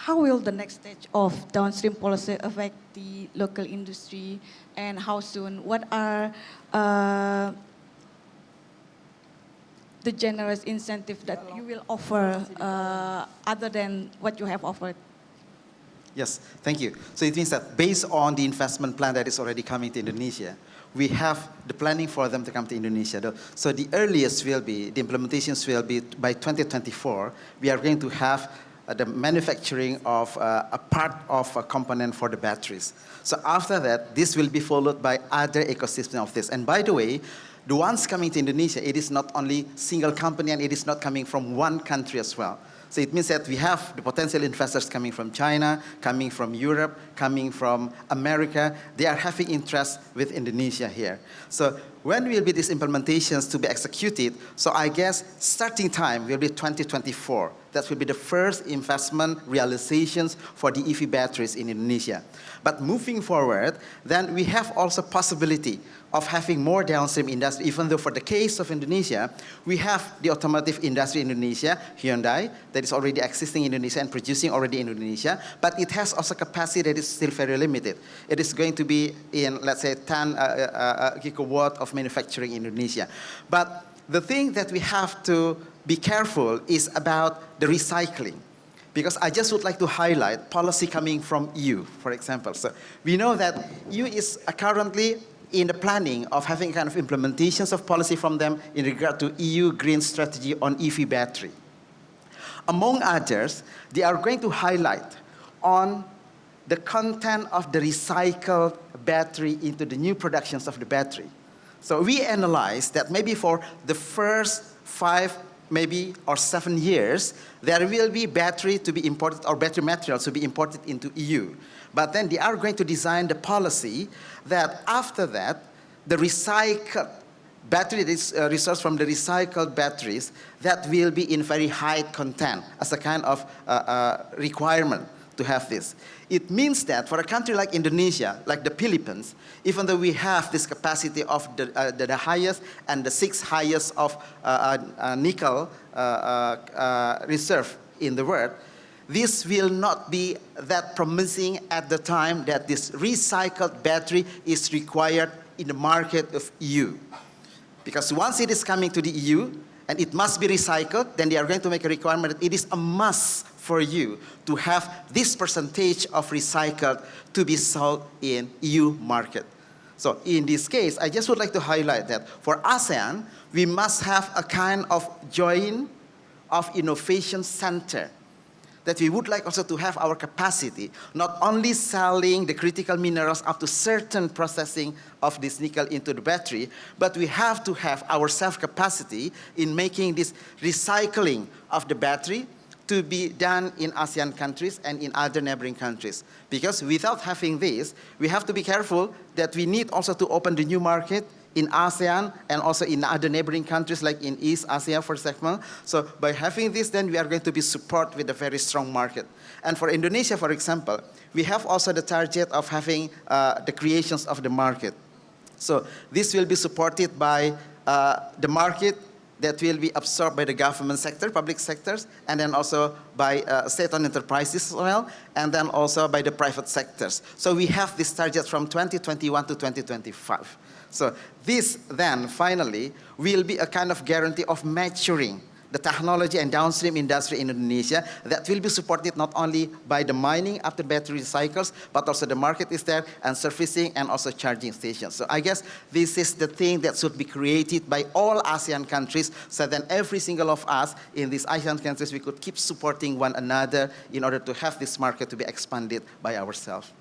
how will the next stage of downstream policy affect the local industry, and how soon? What are the generous incentive that you will offer other than what you have offered? Yes, thank you. So it means that based on the investment plan that is already coming to Indonesia, we have the planning for them to come to Indonesia. So the earliest will be, the implementations will be by 2024, we are going to have the manufacturing of a part of a component for the batteries. So after that, this will be followed by other ecosystem of this. And by the way, the ones coming to Indonesia, it is not only single company and it is not coming from one country as well. So it means that we have the potential investors coming from China, coming from Europe, coming from America. They are having interest with Indonesia here. So when will be these implementations to be executed? So I guess starting time will be 2024. That will be the first investment realizations for the EV batteries in Indonesia. But moving forward, then we have also possibility of having more downstream industry, even though for the case of Indonesia, we have the automotive industry in Indonesia, Hyundai, that is already existing in Indonesia and producing already in Indonesia, but it has also capacity that is still very limited. It is going to be in, let's say, 10 gigawatt of manufacturing in Indonesia. But the thing that we have to be careful is about the recycling. Because I just would like to highlight policy coming from EU, for example. So we know that EU is currently in the planning of having kind of implementations of policy from them in regard to EU green strategy on EV battery. Among others, they are going to highlight on the content of the recycled battery into the new productions of the battery. So we analyzed that maybe for the first 5, maybe or 7 years, there will be battery to be imported or battery materials to be imported into EU. But then they are going to design the policy that after that, the recycled battery resource from the recycled batteries that will be in very high content as a kind of requirement to have this. It means that for a country like Indonesia, like the Philippines, even though we have this capacity of the highest and the 6th highest of nickel reserve in the world, this will not be that promising at the time that this recycled battery is required in the market of EU. Because once it is coming to the EU, and it must be recycled, then they are going to make a requirement that it is a must for you to have this percentage of recycled to be sold in EU market. So in this case, I just would like to highlight that for ASEAN, we must have a kind of joint of innovation center that we would like also to have our capacity, not only selling the critical minerals up to certain processing of this nickel into the battery, but we have to have our self-capacity in making this recycling of the battery to be done in ASEAN countries and in other neighboring countries. Because without having this, we have to be careful that we need also to open the new market in ASEAN and also in other neighboring countries like in East Asia, for example. So by having this, then we are going to be support with a very strong market. And for Indonesia, for example, we have also the target of having the creations of the market. So this will be supported by the market that will be absorbed by the government sector, public sectors, and then also by state-owned enterprises as well, and then also by the private sectors. So we have this target from 2021 to 2025. So this then finally will be a kind of guarantee of maturing the technology and downstream industry in Indonesia that will be supported not only by the mining after battery cycles, but also the market is there and servicing and also charging stations. So I guess this is the thing that should be created by all ASEAN countries, so then every single of us in these ASEAN countries, we could keep supporting one another in order to have this market to be expanded by ourselves.